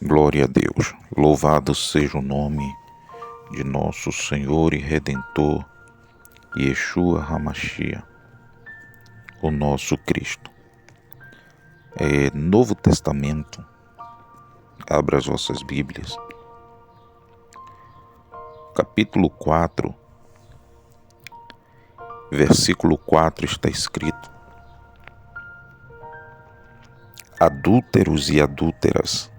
Glória a Deus, louvado seja o nome de nosso Senhor e Redentor, Yeshua HaMashiach, o nosso Cristo. Novo Testamento, abra as vossas Bíblias, capítulo 4, versículo 4 está escrito: Adúlteros e adúlteras,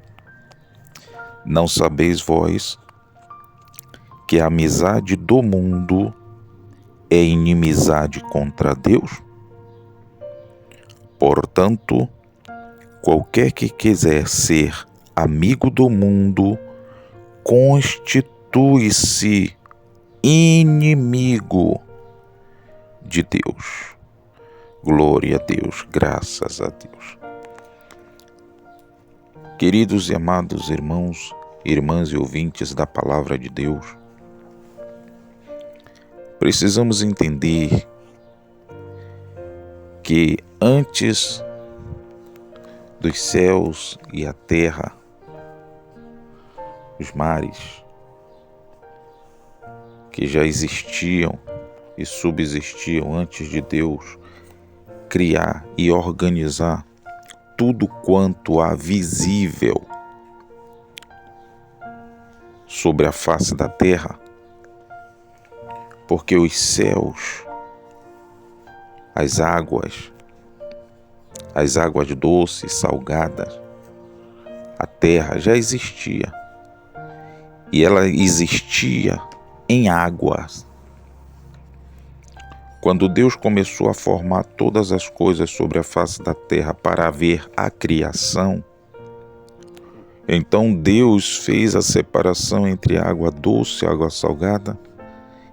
não sabeis vós que a amizade do mundo é inimizade contra Deus? Portanto, qualquer que quiser ser amigo do mundo, constitui-se inimigo de Deus. Glória a Deus, graças a Deus. Queridos e amados irmãos, irmãs e ouvintes da Palavra de Deus, precisamos entender que antes dos céus e a terra, os mares, que já existiam e subsistiam antes de Deus criar e organizar tudo quanto há visível sobre a face da terra, porque os céus, as águas doces, salgadas, a terra já existia, e ela existia em águas. Quando Deus começou a formar todas as coisas sobre a face da terra para haver a criação, então Deus fez a separação entre água doce e água salgada,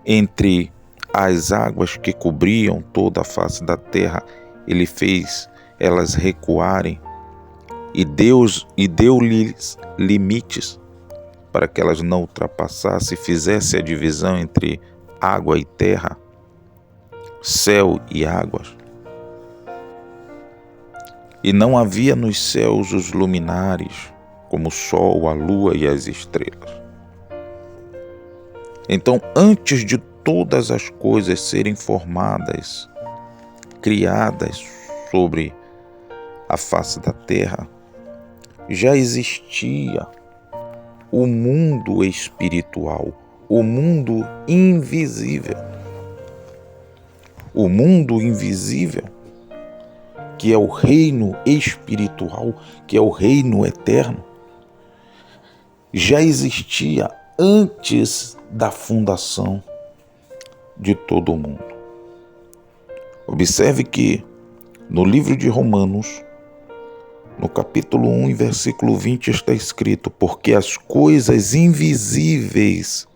entre as águas que cobriam toda a face da terra. Ele fez elas recuarem e deu-lhes limites para que elas não ultrapassassem, fizesse a divisão entre água e terra, céu e águas. E não havia nos céus os luminares, como o sol, a lua e as estrelas. Então, antes de todas as coisas serem formadas, criadas sobre a face da terra, já existia o mundo espiritual, o mundo invisível. O mundo invisível, que é o reino espiritual, que é o reino eterno, já existia antes da fundação de todo o mundo. Observe que no livro de Romanos, no capítulo 1, versículo 20, está escrito: porque as coisas invisíveis,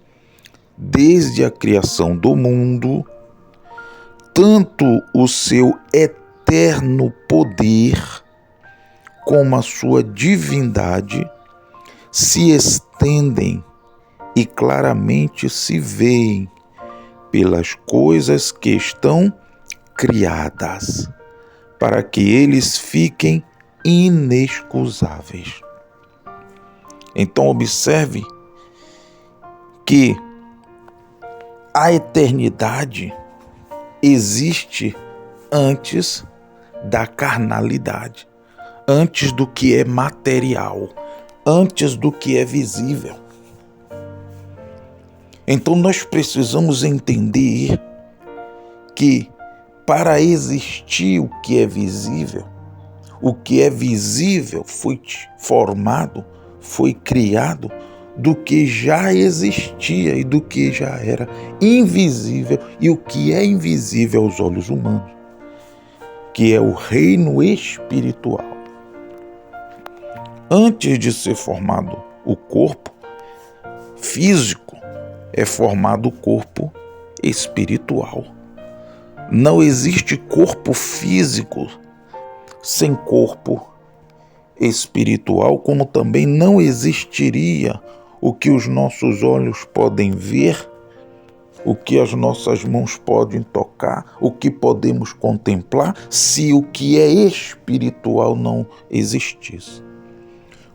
desde a criação do mundo, tanto o seu eterno poder como a sua divindade se estendem e claramente se veem pelas coisas que estão criadas, para que eles fiquem inexcusáveis. Então observe que a eternidade existe antes da carnalidade, antes do que é material, antes do que é visível. Então nós precisamos entender que para existir o que é visível foi formado, foi criado do que já existia e do que já era invisível, e o que é invisível aos olhos humanos, que é o reino espiritual. Antes de ser formado o corpo físico, é formado o corpo espiritual. Não existe corpo físico sem corpo espiritual, como também não existiria o que os nossos olhos podem ver, o que as nossas mãos podem tocar, o que podemos contemplar, se o que é espiritual não existisse.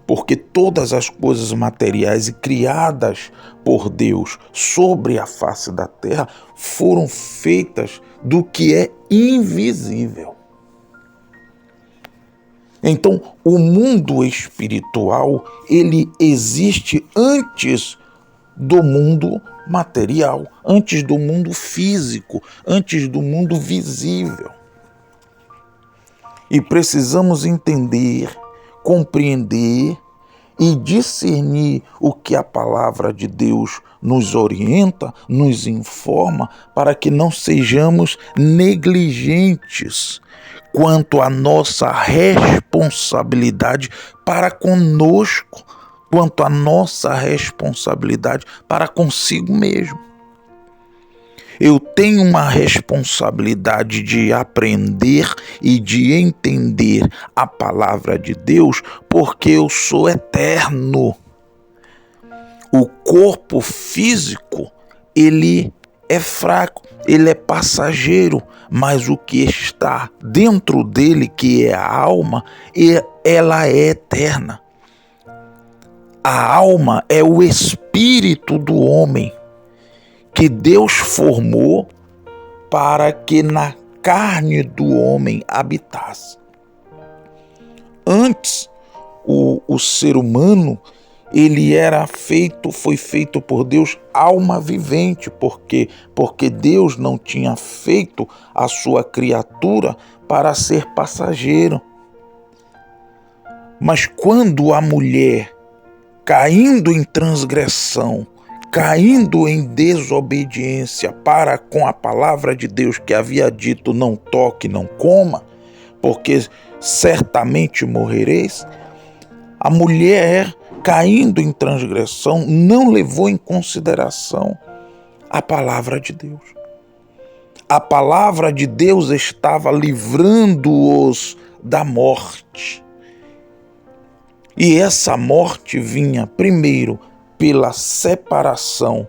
porque todas as coisas materiais e criadas por Deus sobre a face da terra foram feitas do que é invisível. Então, o mundo espiritual, ele existe antes do mundo material, antes do mundo físico, antes do mundo visível. E precisamos entender, compreender e discernir o que a palavra de Deus nos orienta, nos informa, para que não sejamos negligentes quanto à nossa responsabilidade para conosco, quanto à nossa responsabilidade para consigo mesmo. Eu tenho uma responsabilidade de aprender e de entender a palavra de Deus, porque eu sou eterno. O corpo físico, ele é fraco, ele é passageiro, mas o que está dentro dele, que é a alma, ela é eterna. A alma é o espírito do homem que Deus formou para que na carne do homem habitasse. Antes, o ser humano, ele foi feito por Deus alma vivente, porque Deus não tinha feito a sua criatura para ser passageiro. Mas quando a mulher, caindo em transgressão, caindo em desobediência para com a palavra de Deus que havia dito, não toque, não coma, porque certamente morrereis, a mulher, caindo em transgressão, não levou em consideração a palavra de Deus. A palavra de Deus estava livrando-os da morte. E essa morte vinha primeiro pela separação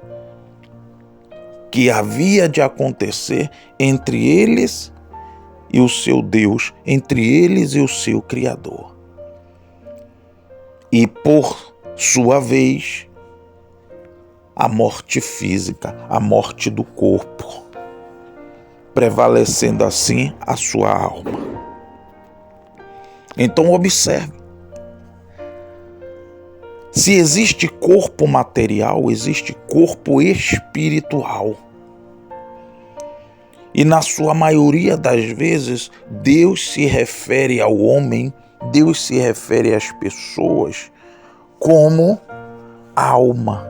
que havia de acontecer entre eles e o seu Deus, entre eles e o seu Criador. E por sua vez, a morte física, a morte do corpo, prevalecendo assim a sua alma. Então observe. Se existe corpo material, existe corpo espiritual. E na sua maioria das vezes, Deus se refere ao homem, Deus se refere às pessoas como alma.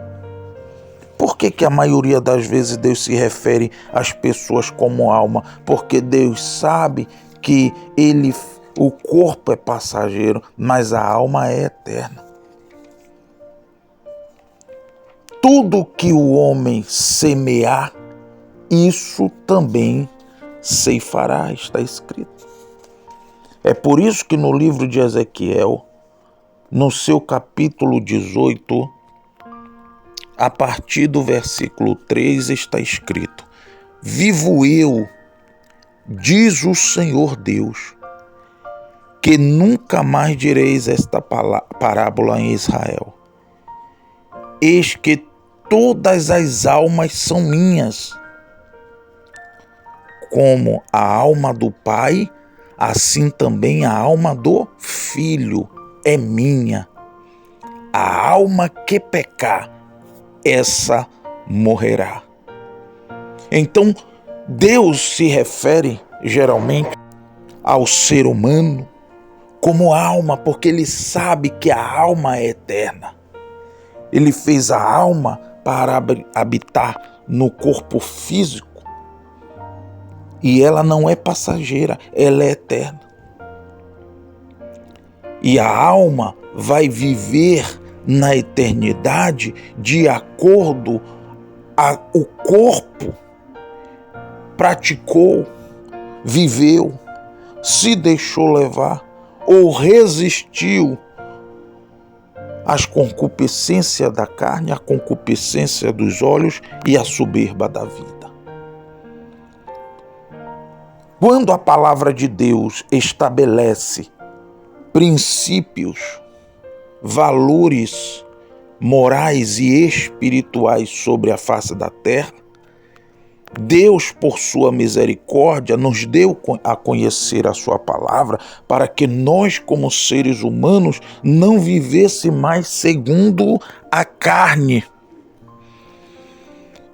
Por que a maioria das vezes Deus se refere às pessoas como alma? Porque Deus sabe que o corpo é passageiro, mas a alma é eterna. Tudo que o homem semear, isso também ceifará, está escrito. É por isso que no livro de Ezequiel, no seu capítulo 18, a partir do versículo 3, está escrito: vivo eu, diz o Senhor Deus, que nunca mais direis esta parábola em Israel. Eis que todas as almas são minhas. Como a alma do Pai, assim também a alma do Filho é minha. A alma que pecar, essa morrerá. Então, Deus se refere geralmente ao ser humano como alma, porque Ele sabe que a alma é eterna. Ele fez a alma para habitar no corpo físico. E ela não é passageira, ela é eterna. E a alma vai viver na eternidade de acordo o corpo praticou, viveu, se deixou levar ou resistiu às concupiscências da carne, à concupiscência dos olhos e à soberba da vida. Quando a palavra de Deus estabelece princípios valores morais e espirituais sobre a face da terra, Deus, por sua misericórdia, nos deu a conhecer a sua palavra para que nós, como seres humanos, não vivêssemos mais segundo a carne,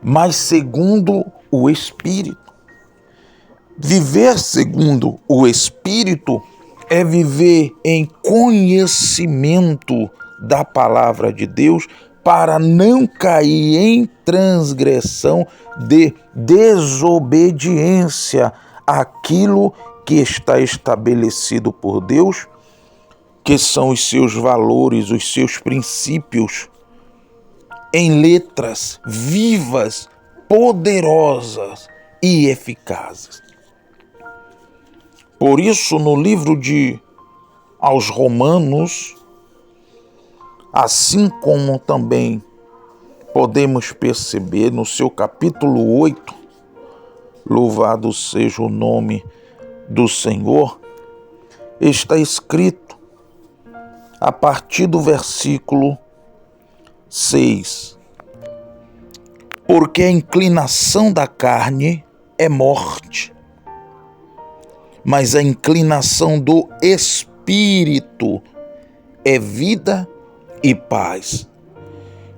mas segundo o Espírito. Viver segundo o Espírito é viver em conhecimento da palavra de Deus para não cair em transgressão de desobediência àquilo que está estabelecido por Deus, que são os seus valores, os seus princípios, em letras vivas, poderosas e eficazes. Por isso, no livro aos Romanos, assim como também podemos perceber no seu capítulo 8, louvado seja o nome do Senhor, está escrito a partir do versículo 6: porque a inclinação da carne é morte, mas a inclinação do Espírito é vida e paz.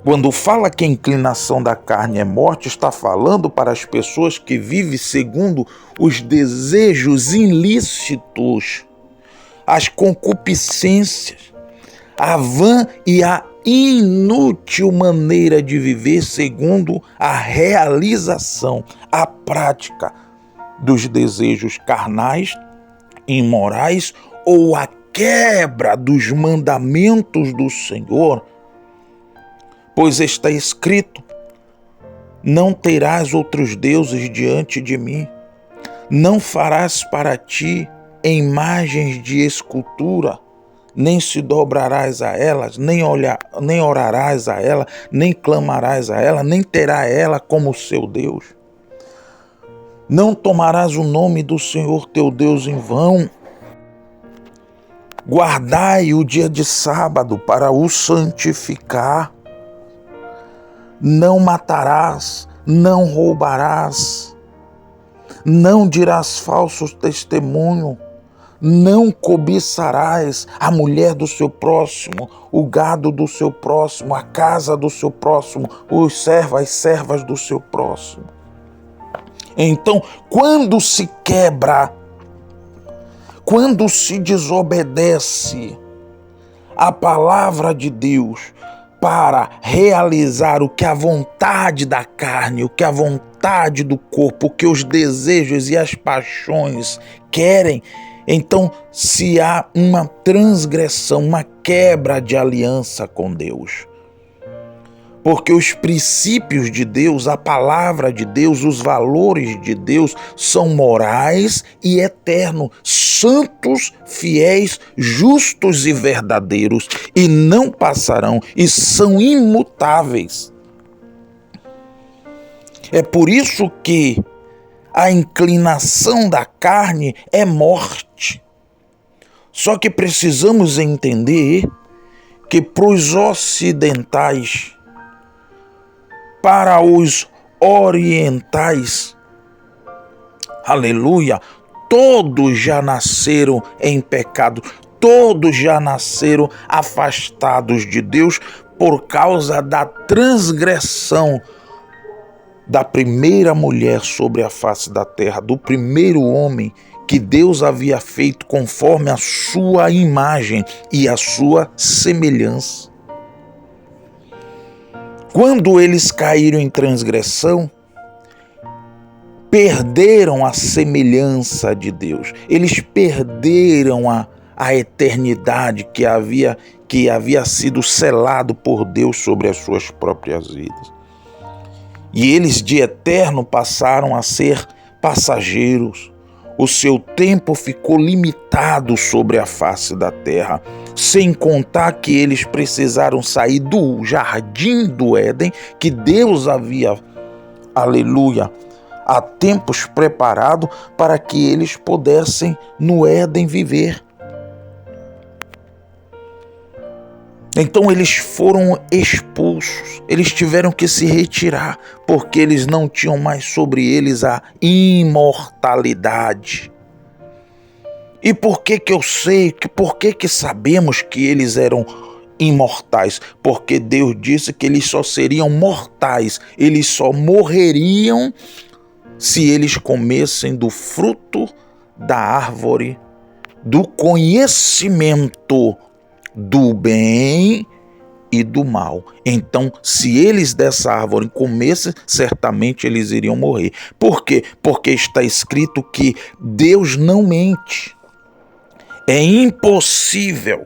Quando fala que a inclinação da carne é morte, está falando para as pessoas que vivem segundo os desejos ilícitos, as concupiscências, a vã e a inútil maneira de viver segundo a realização, a prática dos desejos carnais, imorais ou a quebra dos mandamentos do Senhor, pois está escrito: não terás outros deuses diante de mim, não farás para ti imagens de escultura, nem se dobrarás a elas, nem orarás a ela, nem clamarás a ela, nem terá ela como seu Deus. Não tomarás o nome do Senhor teu Deus em vão. Guardai o dia de sábado para o santificar. Não matarás, não roubarás, não dirás falso testemunho, não cobiçarás a mulher do seu próximo, o gado do seu próximo, a casa do seu próximo, as servas do seu próximo. Então, quando se quebra, quando se desobedece a palavra de Deus para realizar o que a vontade da carne, o que a vontade do corpo, o que os desejos e as paixões querem, então se há uma transgressão, uma quebra de aliança com Deus. Porque os princípios de Deus, a palavra de Deus, os valores de Deus são morais e eternos, santos, fiéis, justos e verdadeiros, e não passarão, e são imutáveis. É por isso que a inclinação da carne é morte. Só que precisamos entender que para os ocidentais, para os orientais, aleluia, todos já nasceram em pecado, todos já nasceram afastados de Deus por causa da transgressão da primeira mulher sobre a face da terra, do primeiro homem que Deus havia feito conforme a sua imagem e a sua semelhança. Quando eles caíram em transgressão, perderam a semelhança de Deus. Eles perderam a eternidade que havia sido selado por Deus sobre as suas próprias vidas. E eles de eterno passaram a ser passageiros. O seu tempo ficou limitado sobre a face da terra, sem contar que eles precisaram sair do jardim do Éden, que Deus havia, aleluia, há tempos preparado para que eles pudessem no Éden viver. Então eles foram expulsos, eles tiveram que se retirar, porque eles não tinham mais sobre eles a imortalidade. E por que eu sei, por que sabemos que eles eram imortais? Porque Deus disse que eles só seriam mortais, eles só morreriam se eles comessem do fruto da árvore do conhecimento do bem e do mal. Então, se eles dessa árvore comessem, certamente eles iriam morrer. Por quê? Porque está escrito que Deus não mente. É impossível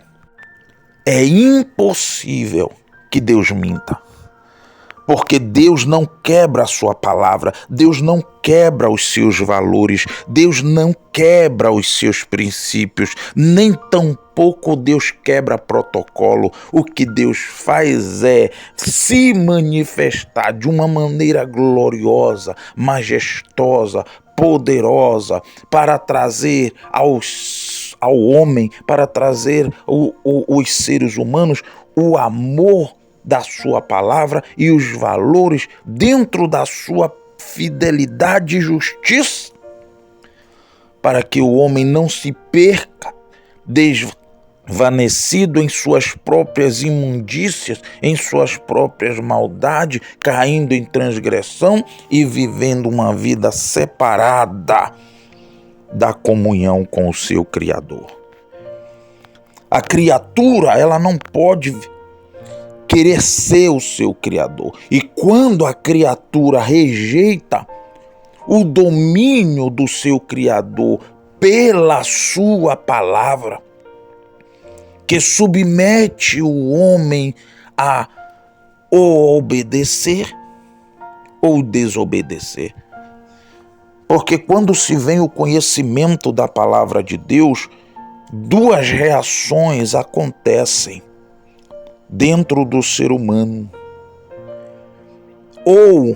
que Deus minta. Porque Deus não quebra a sua palavra, Deus não quebra os seus valores, Deus não quebra os seus princípios, nem tampouco Deus quebra protocolo. O que Deus faz é se manifestar de uma maneira gloriosa, majestosa, poderosa, para trazer ao homem, para trazer os seres humanos o amor da sua palavra e os valores dentro da sua fidelidade e justiça, para que o homem não se perca, desvanecido em suas próprias imundícias, em suas próprias maldades, caindo em transgressão e vivendo uma vida separada da comunhão com o seu Criador. A criatura, ela não pode querer ser o seu Criador. E quando a criatura rejeita o domínio do seu Criador pela sua palavra, que submete o homem a ou obedecer ou desobedecer. Porque quando se vem o conhecimento da palavra de Deus, duas reações acontecem dentro do ser humano. Ou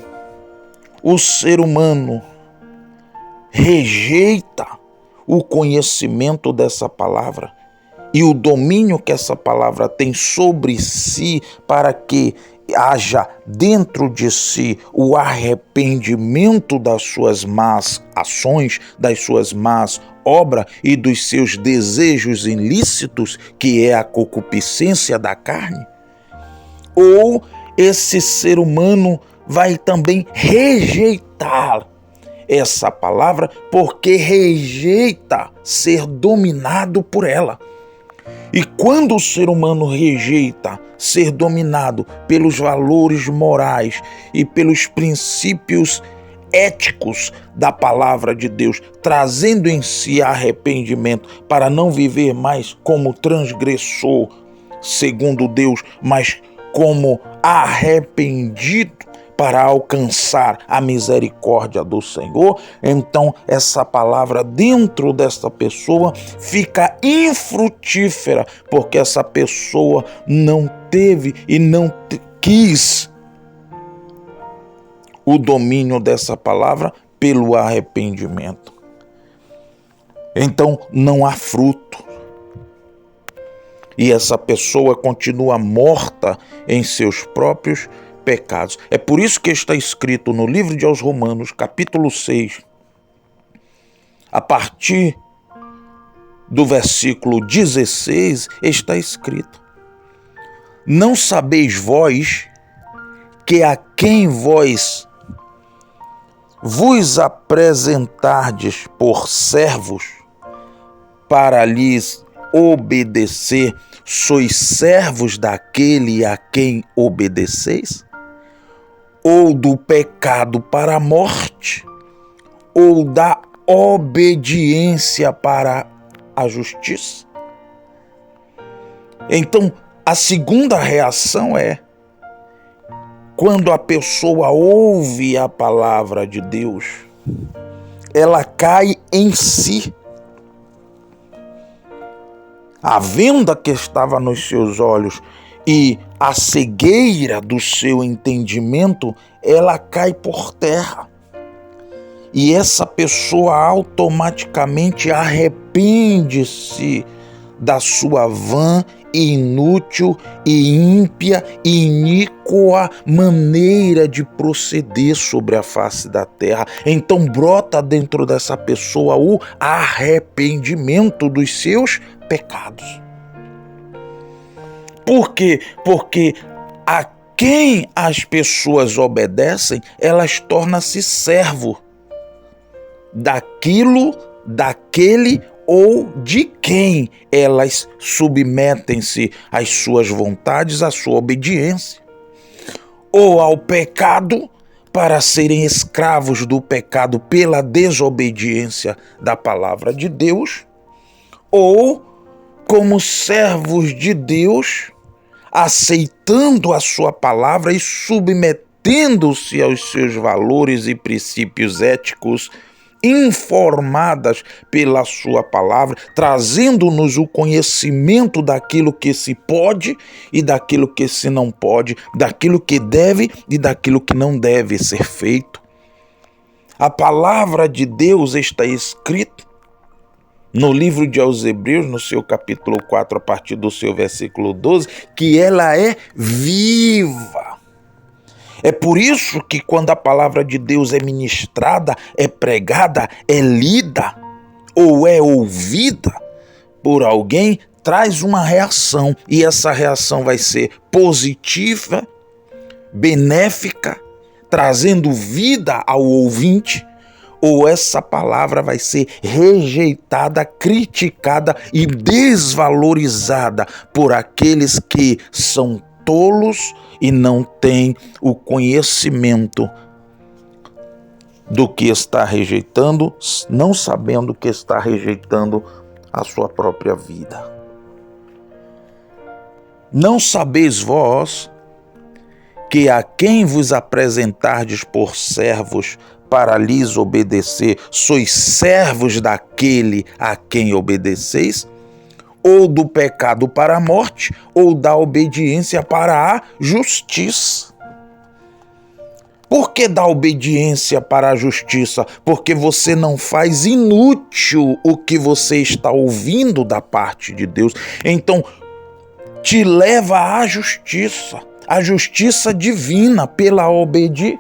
o ser humano rejeita o conhecimento dessa palavra e o domínio que essa palavra tem sobre si, para que haja dentro de si o arrependimento das suas más ações, das suas más obras e dos seus desejos ilícitos, que é a concupiscência da carne. Ou esse ser humano vai também rejeitar essa palavra, porque rejeita ser dominado por ela. E quando o ser humano rejeita ser dominado pelos valores morais e pelos princípios éticos da palavra de Deus, trazendo em si arrependimento para não viver mais como transgressor segundo Deus, mas como arrependido para alcançar a misericórdia do Senhor, então essa palavra dentro dessa pessoa fica infrutífera, porque essa pessoa não teve e não quis o domínio dessa palavra pelo arrependimento. Então não há fruto. E essa pessoa continua morta em seus próprios pecados. É por isso que está escrito no livro de aos Romanos, capítulo 6, a partir do versículo 16, está escrito: não sabeis vós que a quem vós vos apresentardes por servos para lhes obedecer, sois servos daquele a quem obedeceis? Ou do pecado para a morte, ou da obediência para a justiça? Então, a segunda reação é quando a pessoa ouve a palavra de Deus, ela cai em si. A venda que estava nos seus olhos e a cegueira do seu entendimento, ela cai por terra. E essa pessoa automaticamente arrepende-se da sua vã inútil e ímpia e iníqua maneira de proceder sobre a face da terra. Então brota dentro dessa pessoa o arrependimento dos seus pecados. Por quê? Porque a quem as pessoas obedecem, elas tornam-se servo daquele ou de quem elas submetem-se às suas vontades, à sua obediência, ou ao pecado, para serem escravos do pecado pela desobediência da palavra de Deus, ou como servos de Deus, aceitando a sua palavra e submetendo-se aos seus valores e princípios éticos, informadas pela sua palavra, trazendo-nos o conhecimento daquilo que se pode e daquilo que se não pode, daquilo que deve e daquilo que não deve ser feito. A palavra de Deus está escrita no livro de aos Hebreus, no seu capítulo 4, a partir do seu versículo 12, que ela é viva. É por isso que quando a palavra de Deus é ministrada, é pregada, é lida ou é ouvida por alguém, traz uma reação. E essa reação vai ser positiva, benéfica, trazendo vida ao ouvinte, ou essa palavra vai ser rejeitada, criticada e desvalorizada por aqueles que são tolos e não têm o conhecimento do que está rejeitando, não sabendo que está rejeitando a sua própria vida. Não sabeis vós que a quem vos apresentardes por servos para lhes obedecer, sois servos daquele a quem obedeceis? Ou do pecado para a morte, ou da obediência para a justiça. Por que da obediência para a justiça? Porque você não faz inútil o que você está ouvindo da parte de Deus. Então, te leva à justiça, a justiça divina pela obediência.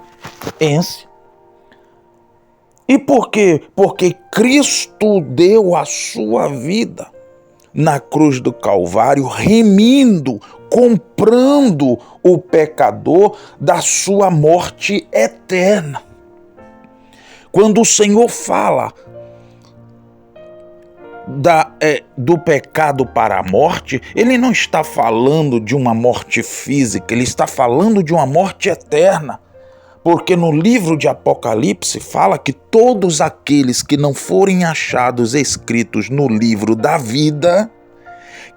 E por quê? Porque Cristo deu a sua vida na cruz do Calvário, remindo, comprando o pecador da sua morte eterna. Quando o Senhor fala do pecado para a morte, ele não está falando de uma morte física, ele está falando de uma morte eterna. Porque no livro de Apocalipse fala que todos aqueles que não forem achados escritos no livro da vida,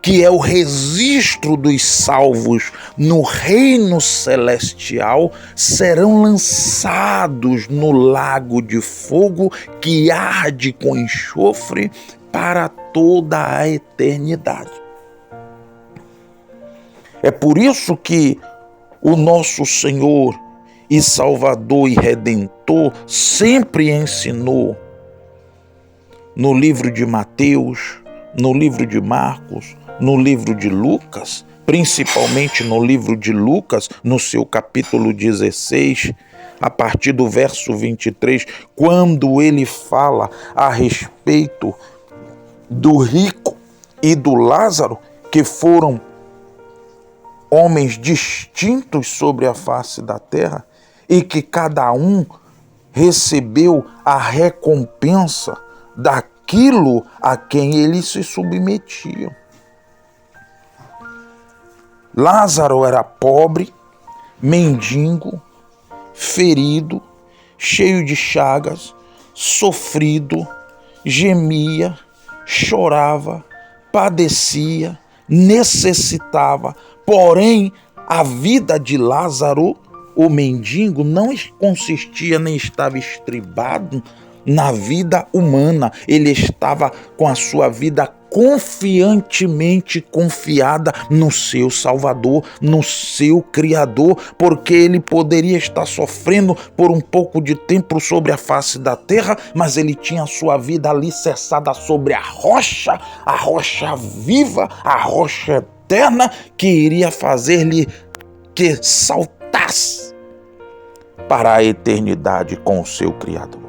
que é o registro dos salvos no reino celestial, serão lançados no lago de fogo que arde com enxofre para toda a eternidade. É por isso que o nosso Senhor e Salvador e Redentor sempre ensinou no livro de Mateus, no livro de Marcos, no livro de Lucas, principalmente no livro de Lucas, no seu capítulo 16, a partir do verso 23, quando ele fala a respeito do rico e do Lázaro, que foram homens distintos sobre a face da terra, e que cada um recebeu a recompensa daquilo a quem eles se submetiam. Lázaro era pobre, mendigo, ferido, cheio de chagas, sofrido, gemia, chorava, padecia, necessitava. Porém, a vida de Lázaro, o mendigo, não consistia nem estava estribado na vida humana. Ele estava com a sua vida confiantemente confiada no seu Salvador, no seu Criador, porque ele poderia estar sofrendo por um pouco de tempo sobre a face da terra, mas ele tinha a sua vida alicerçada sobre a rocha viva, a rocha eterna que iria fazer-lhe que saltasse para a eternidade com o seu Criador.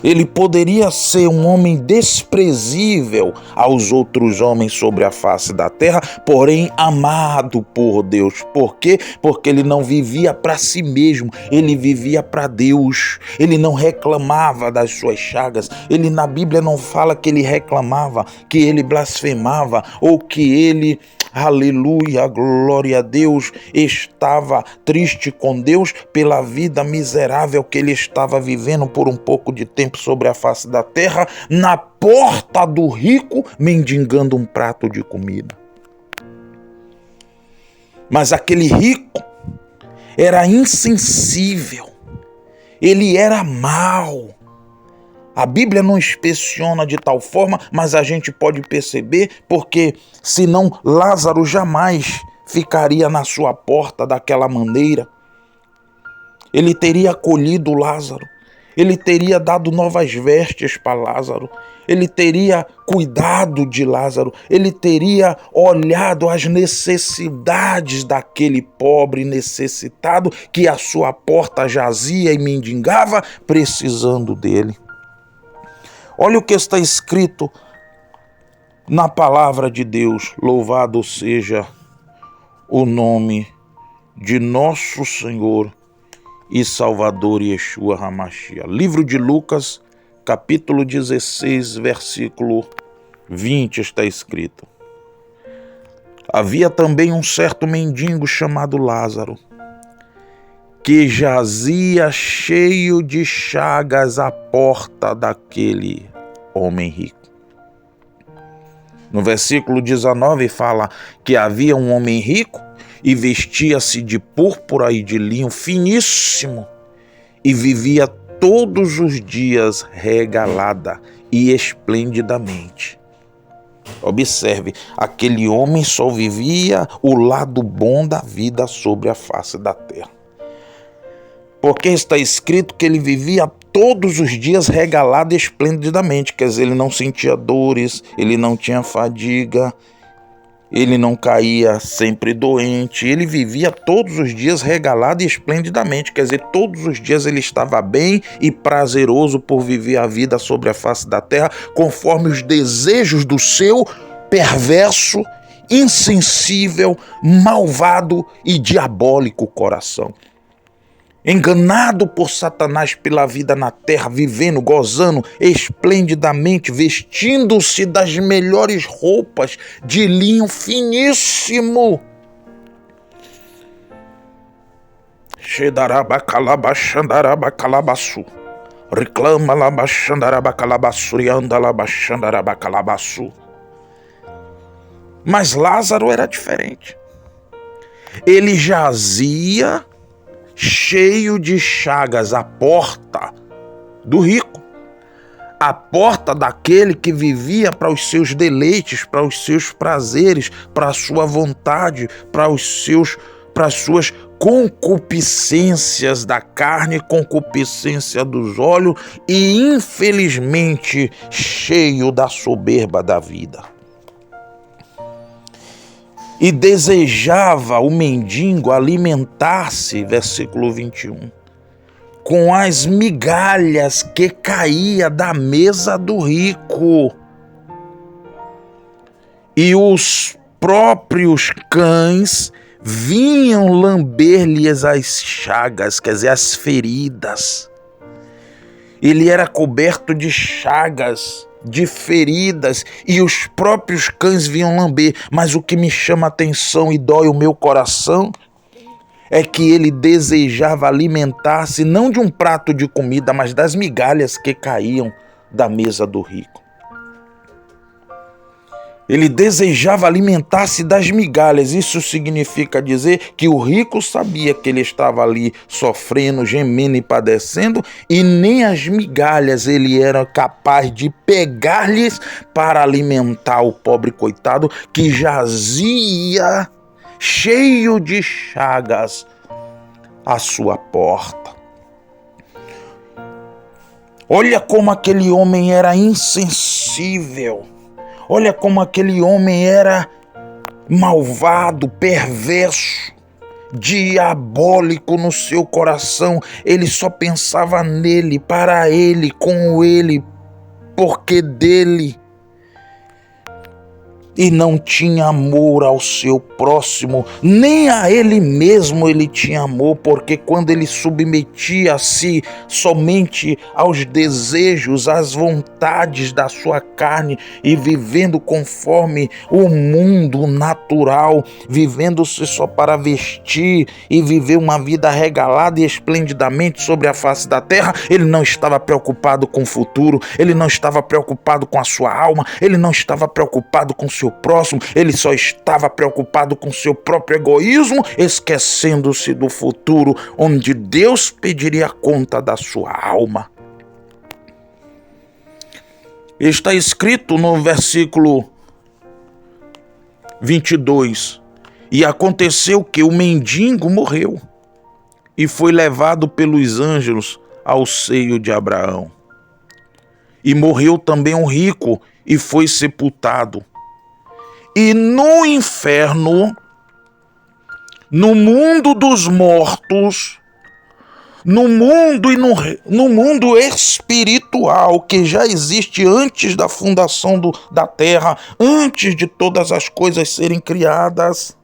Ele poderia ser um homem desprezível aos outros homens sobre a face da terra, porém amado por Deus. Por quê? Porque ele não vivia para si mesmo, ele vivia para Deus. Ele não reclamava das suas chagas. Ele na Bíblia não fala que ele reclamava, que ele blasfemava ou que ele, aleluia, glória a Deus, estava triste com Deus pela vida miserável que ele estava vivendo por um pouco de tempo sobre a face da terra, na porta do rico, mendigando um prato de comida. Mas aquele rico era insensível, ele era mau. A Bíblia não inspeciona de tal forma, mas a gente pode perceber, porque senão Lázaro jamais ficaria na sua porta daquela maneira. Ele teria acolhido Lázaro, ele teria dado novas vestes para Lázaro, ele teria cuidado de Lázaro, ele teria olhado as necessidades daquele pobre necessitado que à sua porta jazia e mendigava, precisando dele. Olha o que está escrito na palavra de Deus. Louvado seja o nome de nosso Senhor e Salvador Yeshua HaMashiach. Livro de Lucas, capítulo 16, versículo 20, está escrito: havia também um certo mendigo chamado Lázaro, que jazia cheio de chagas à porta daquele homem rico. No versículo 19 fala que havia um homem rico e vestia-se de púrpura e de linho finíssimo e vivia todos os dias regalada e esplendidamente. Observe, aquele homem só vivia o lado bom da vida sobre a face da terra. Porque está escrito que ele vivia todos os dias regalado esplendidamente, quer dizer, ele não sentia dores, ele não tinha fadiga, ele não caía sempre doente, ele vivia todos os dias regalado e esplendidamente, quer dizer, todos os dias ele estava bem e prazeroso por viver a vida sobre a face da terra, conforme os desejos do seu perverso, insensível, malvado e diabólico coração. Enganado por Satanás pela vida na terra, vivendo, gozando esplendidamente, vestindo-se das melhores roupas de linho finíssimo. Xedarabacalabaxandarabacalabaçu. Reclama labaxandarabacalabaçuriandalabaxandarabacalabaçu. Mas Lázaro era diferente. Ele jazia cheio de chagas à porta do rico, à porta daquele que vivia para os seus deleites, para os seus prazeres, para a sua vontade, para as suas concupiscências da carne, concupiscência dos olhos e, infelizmente, cheio da soberba da vida. E desejava o mendigo alimentar-se, versículo 21, com as migalhas que caía da mesa do rico. E os próprios cães vinham lamber-lhes as chagas, quer dizer, as feridas. Ele era coberto de chagas, de feridas, e os próprios cães vinham lamber. Mas o que me chama a atenção e dói o meu coração é que ele desejava alimentar-se não de um prato de comida, mas das migalhas que caíam da mesa do rico. Ele desejava alimentar-se das migalhas. Isso significa dizer que o rico sabia que ele estava ali sofrendo, gemendo e padecendo, e nem as migalhas ele era capaz de pegar-lhes para alimentar o pobre coitado que jazia cheio de chagas à sua porta. Olha como aquele homem era insensível. Olha como aquele homem era malvado, perverso, diabólico no seu coração. Ele só pensava nele, para ele, com ele, porque dele. E não tinha amor ao seu próximo, nem a ele mesmo ele tinha amor, porque quando ele submetia-se somente aos desejos, às vontades da sua carne e vivendo conforme o mundo natural, vivendo-se só para vestir e viver uma vida regalada e esplendidamente sobre a face da terra, ele não estava preocupado com o futuro, ele não estava preocupado com a sua alma, ele não estava preocupado com seu próximo, ele só estava preocupado com seu próprio egoísmo, esquecendo-se do futuro, onde Deus pediria conta da sua alma. Está escrito no versículo 22, e aconteceu que o mendigo morreu e foi levado pelos anjos ao seio de Abraão. E morreu também o rico e foi sepultado. E no inferno, no mundo dos mortos, no mundo espiritual que já existe antes da fundação da terra, antes de todas as coisas serem criadas,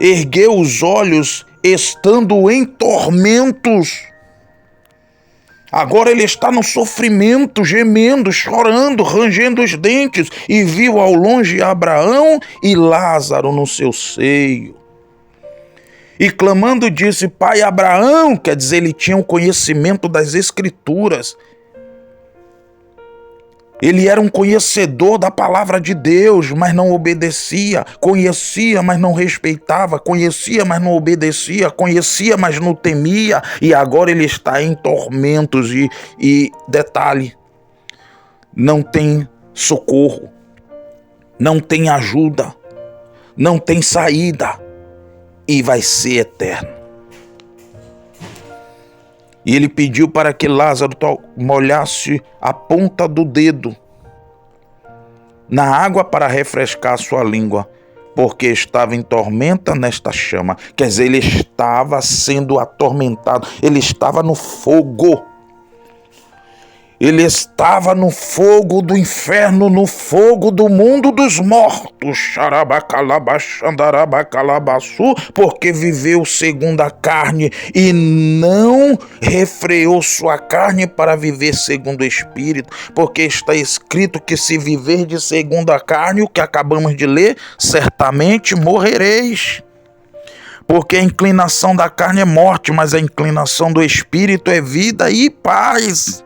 ergueu os olhos estando em tormentos. Agora ele está no sofrimento, gemendo, chorando, rangendo os dentes, e viu ao longe Abraão e Lázaro no seu seio. E clamando disse: Pai Abraão, quer dizer, ele tinha um conhecimento das Escrituras. Ele era um conhecedor da palavra de Deus, mas não obedecia. Conhecia, mas não respeitava. Conhecia, mas não obedecia. Conhecia, mas não temia. E agora ele está em tormentos. E detalhe, não tem socorro, não tem ajuda, não tem saída. E vai ser eterno. E ele pediu para que Lázaro molhasse a ponta do dedo na água para refrescar sua língua, porque estava em tormenta nesta chama. Quer dizer, ele estava sendo atormentado, ele estava no fogo. Ele estava no fogo do inferno, no fogo do mundo dos mortos, porque viveu segundo a carne e não refreou sua carne para viver segundo o Espírito, porque está escrito que se viver de segundo a carne, o que acabamos de ler, certamente morrereis. Porque a inclinação da carne é morte, mas a inclinação do Espírito é vida e paz.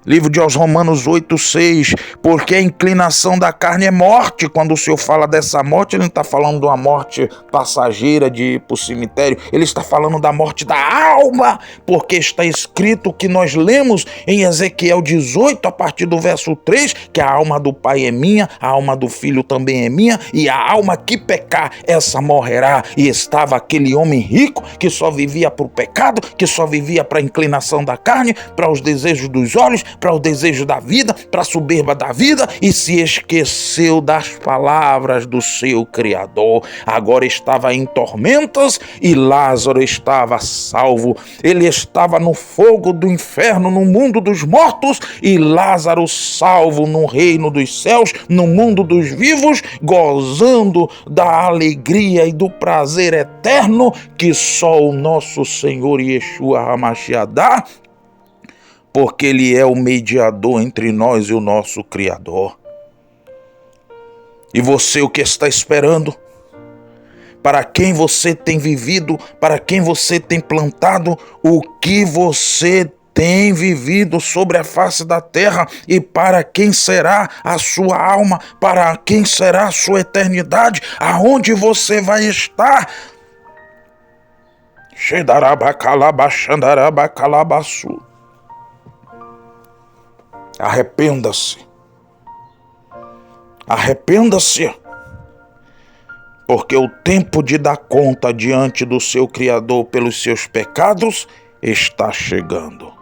Livro de Romanos 8:6, porque a inclinação da carne é morte. Quando o Senhor fala dessa morte, ele não está falando de uma morte passageira de ir para o cemitério, ele está falando da morte da alma, porque está escrito que nós lemos em Ezequiel 18, a partir do verso 3, que a alma do pai é minha, a alma do filho também é minha, e a alma que pecar, essa morrerá. E estava aquele homem rico que só vivia para o pecado, que só vivia para a inclinação da carne, para os desejos dos olhos, para o desejo da vida, para a soberba da vida, e se esqueceu das palavras do seu Criador. Agora estava em tormentas e Lázaro estava salvo. Ele estava no fogo do inferno, no mundo dos mortos, e Lázaro salvo no reino dos céus, no mundo dos vivos, gozando da alegria e do prazer eterno que só o nosso Senhor Yeshua HaMashiach dá, porque ele é o mediador entre nós e o nosso Criador. E você, o que está esperando? Para quem você tem vivido? Para quem você tem plantado? O que você tem vivido sobre a face da terra? E para quem será a sua alma? Para quem será a sua eternidade? Aonde você vai estar? Xedarabacalabaxandarabacalambaçu. Arrependa-se. Arrependa-se. Porque o tempo de dar conta diante do seu Criador pelos seus pecados está chegando.